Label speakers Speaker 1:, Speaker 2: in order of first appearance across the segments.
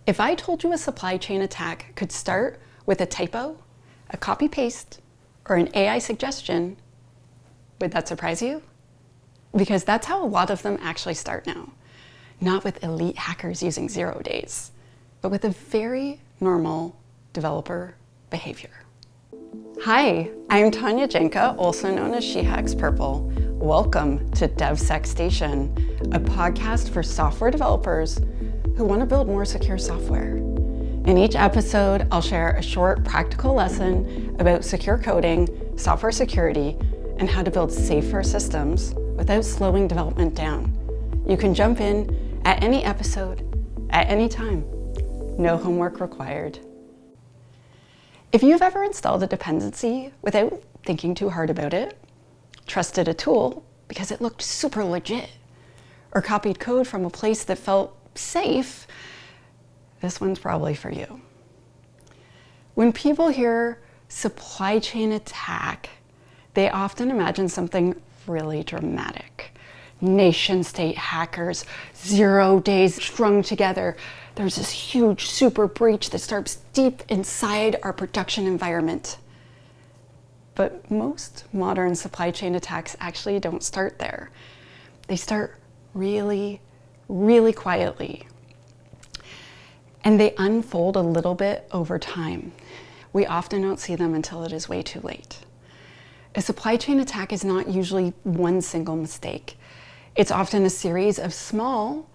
Speaker 1: If I told you a supply chain attack could start with a typo, a copy-paste, or an AI suggestion, would that surprise you? Because that's how a lot of them actually start now. Not with elite hackers using 0 days, but with a very normal developer behavior. Hi, I'm Tanya Janca, also known as She Hacks Purple. Welcome to DevSec Station, a podcast for software developers who want to build more secure software. In each episode, I'll share a short practical lesson about secure coding, software security, and how to build safer systems without slowing development down. You can jump in at any episode, at any time. No homework required. If you've ever installed a dependency without thinking too hard about it, trusted a tool because it looked super legit, or copied code from a place that felt safe, this one's probably for you. When people hear supply chain attack, they often imagine something really dramatic. Nation-state hackers, 0 days strung together. There's this huge super breach that starts deep inside our production environment. But most modern supply chain attacks actually don't start there. They start really, really quietly. And they unfold a little bit over time. We often don't see them until it is way too late. A supply chain attack is not usually one single mistake. It's often a series of small,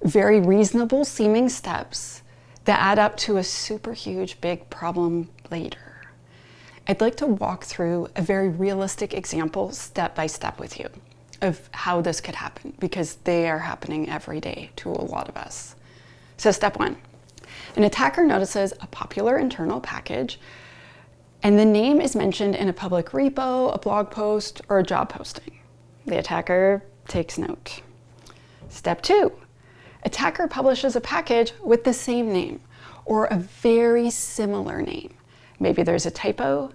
Speaker 1: very reasonable seeming steps that add up to a super huge big problem later. I'd like to walk through a very realistic example step by step with you of how this could happen, because they are happening every day to a lot of us. So step one, an attacker notices a popular internal package and the name is mentioned in a public repo, a blog post, or a job posting. The attacker takes note. Step two, attacker publishes a package with the same name or a very similar name. Maybe there's a typo,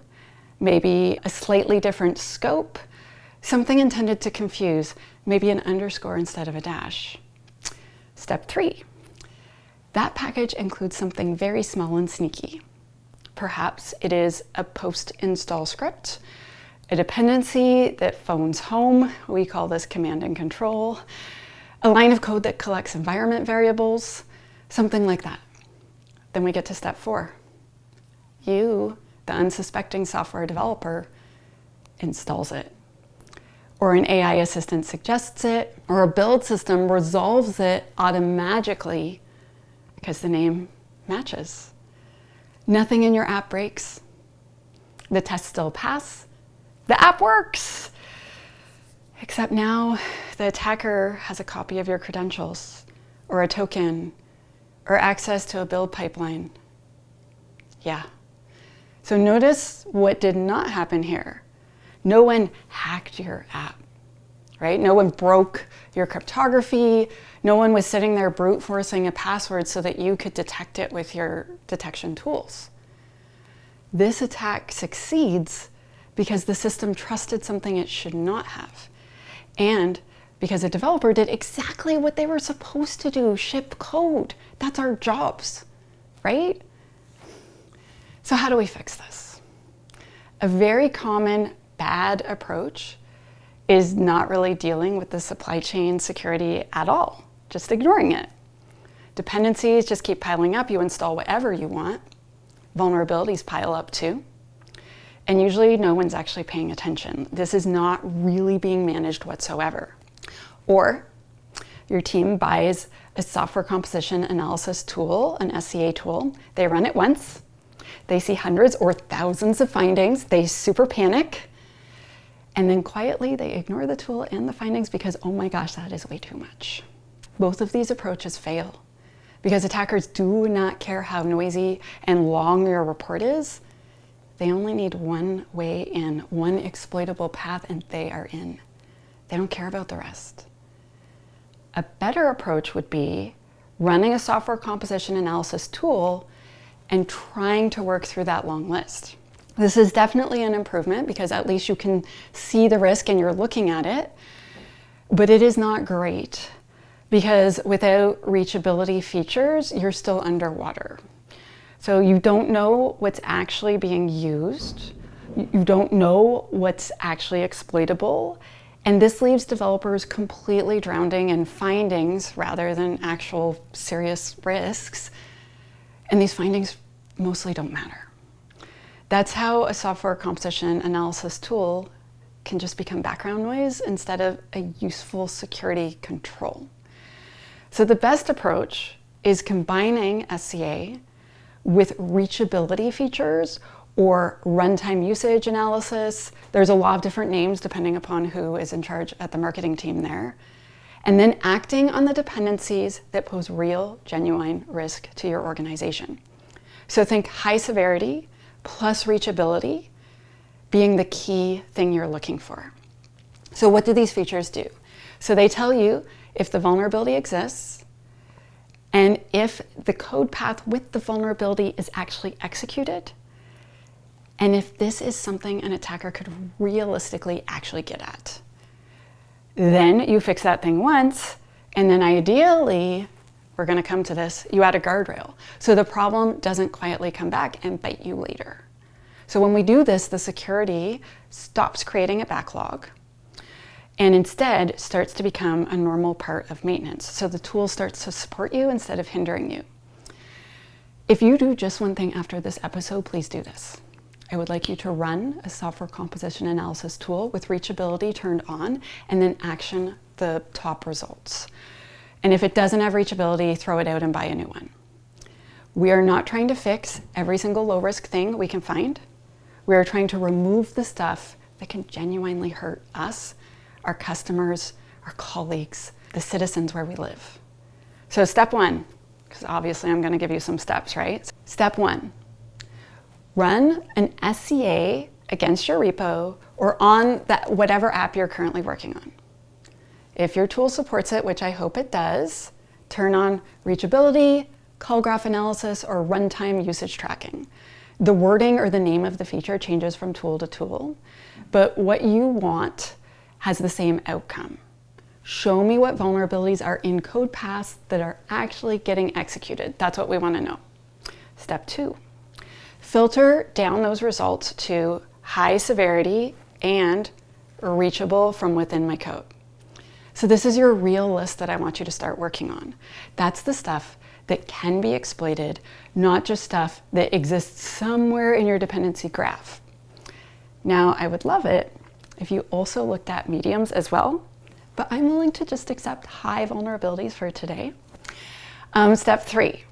Speaker 1: maybe a slightly different scope, something intended to confuse, maybe an underscore instead of a dash. Step three, that package includes something very small and sneaky. Perhaps it is a post-install script, a dependency that phones home, we call this command and control, a line of code that collects environment variables, something like that. Then we get to step four. You, the unsuspecting software developer, installs it. Or an AI assistant suggests it, or a build system resolves it automatically because the name matches. Nothing in your app breaks. The tests still pass. The app works. Except now the attacker has a copy of your credentials, or a token, or access to a build pipeline. Yeah. So notice what did not happen here. No one hacked your app, right? No one broke your cryptography. No one was sitting there brute forcing a password so that you could detect it with your detection tools. This attack succeeds because the system trusted something it should not have. And because a developer did exactly what they were supposed to do, ship code. That's our jobs, right? So how do we fix this? A very common bad approach is not really dealing with the supply chain security at all, just ignoring it. Dependencies just keep piling up. You install whatever you want. Vulnerabilities pile up too. And usually no one's actually paying attention. This is not really being managed whatsoever. Or your team buys a software composition analysis tool, an SCA tool. They run it once. They see hundreds or thousands of findings. They super panic. And then quietly they ignore the tool and the findings because, oh my gosh, that is way too much. Both of these approaches fail because attackers do not care how noisy and long your report is. They only need one way in, one exploitable path, and they are in. They don't care about the rest. A better approach would be running a software composition analysis tool and trying to work through that long list. This is definitely an improvement because at least you can see the risk and you're looking at it, but it is not great Because without reachability features, you're still underwater. So you don't know what's actually being used. You don't know what's actually exploitable. And this leaves developers completely drowning in findings rather than actual serious risks. And these findings mostly don't matter. That's how a software composition analysis tool can just become background noise instead of a useful security control. So the best approach is combining SCA with reachability features or runtime usage analysis. There's a lot of different names depending upon who is in charge at the marketing team there. And then acting on the dependencies that pose real, genuine risk to your organization. So think high severity plus reachability being the key thing you're looking for. So what do these features do? So they tell you if the vulnerability exists, and if the code path with the vulnerability is actually executed, and if this is something an attacker could realistically actually get at. Then you fix that thing once, and then ideally, we're going to come to this, you add a guardrail. So the problem doesn't quietly come back and bite you later. So when we do this, the security stops creating a backlog and instead starts to become a normal part of maintenance. So the tool starts to support you instead of hindering you. If you do just one thing after this episode, please do this. I would like you to run a software composition analysis tool with reachability turned on and then action the top results. And if it doesn't have reachability, throw it out and buy a new one. We are not trying to fix every single low risk thing we can find. We are trying to remove the stuff that can genuinely hurt us, our customers, our colleagues, the citizens where we live. So step one, because obviously I'm going to give you some steps, right? Step one, run an SCA against your repo or on that whatever app you're currently working on. If your tool supports it, which I hope it does, turn on reachability, call graph analysis, or runtime usage tracking. The wording or the name of the feature changes from tool to tool, but what you want has the same outcome. Show me what vulnerabilities are in code paths that are actually getting executed. That's what we want to know. Step two, filter down those results to high severity and reachable from within my code. So this is your real list that I want you to start working on. That's the stuff that can be exploited, not just stuff that exists somewhere in your dependency graph. Now, I would love it if you also looked at mediums as well, but I'm willing to just accept high vulnerabilities for today. Step three,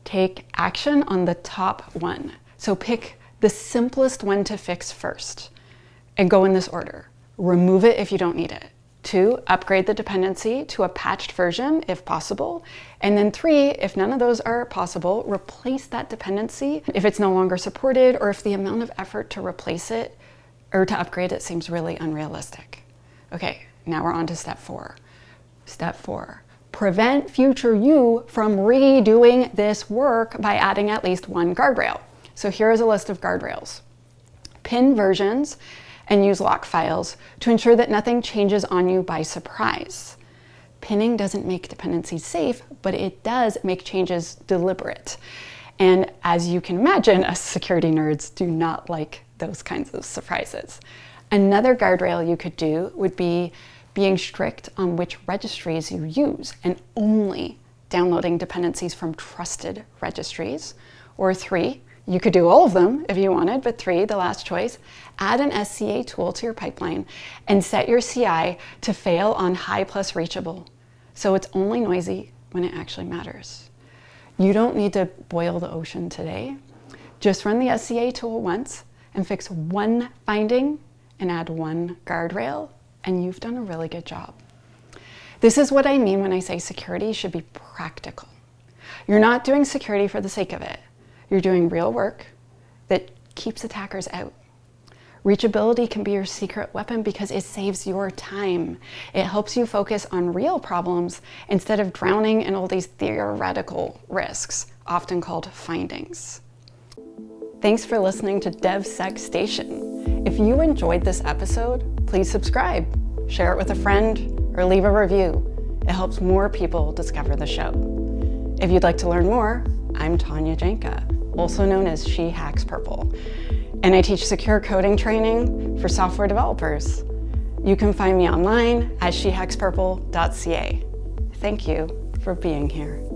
Speaker 1: take action on the top one. So pick the simplest one to fix first and go in this order. Remove it if you don't need it. 2, upgrade the dependency to a patched version if possible. And then 3, if none of those are possible, replace that dependency if it's no longer supported or if the amount of effort to replace it or to upgrade it seems really unrealistic. Okay, now we're on to step 4. Step 4, prevent future you from redoing this work by adding at least one guardrail. So here is a list of guardrails. Pin versions and use lock files to ensure that nothing changes on you by surprise. Pinning doesn't make dependencies safe, but it does make changes deliberate. And as you can imagine, us security nerds do not like those kinds of surprises. Another guardrail you could do would be being strict on which registries you use and only downloading dependencies from trusted registries. Or 3, you could do all of them if you wanted, but 3, the last choice, add an SCA tool to your pipeline and set your CI to fail on high plus reachable. So it's only noisy when it actually matters. You don't need to boil the ocean today. Just run the SCA tool once and fix one finding and add one guardrail, and you've done a really good job. This is what I mean when I say security should be practical. You're not doing security for the sake of it. You're doing real work that keeps attackers out. Reachability can be your secret weapon because it saves your time. It helps you focus on real problems instead of drowning in all these theoretical risks, often called findings. Thanks for listening to DevSec Station. If you enjoyed this episode, please subscribe, share it with a friend, or leave a review. It helps more people discover the show. If you'd like to learn more, I'm Tanya Janca, also known as She Hacks Purple, and I teach secure coding training for software developers. You can find me online at shehackspurple.ca. Thank you for being here.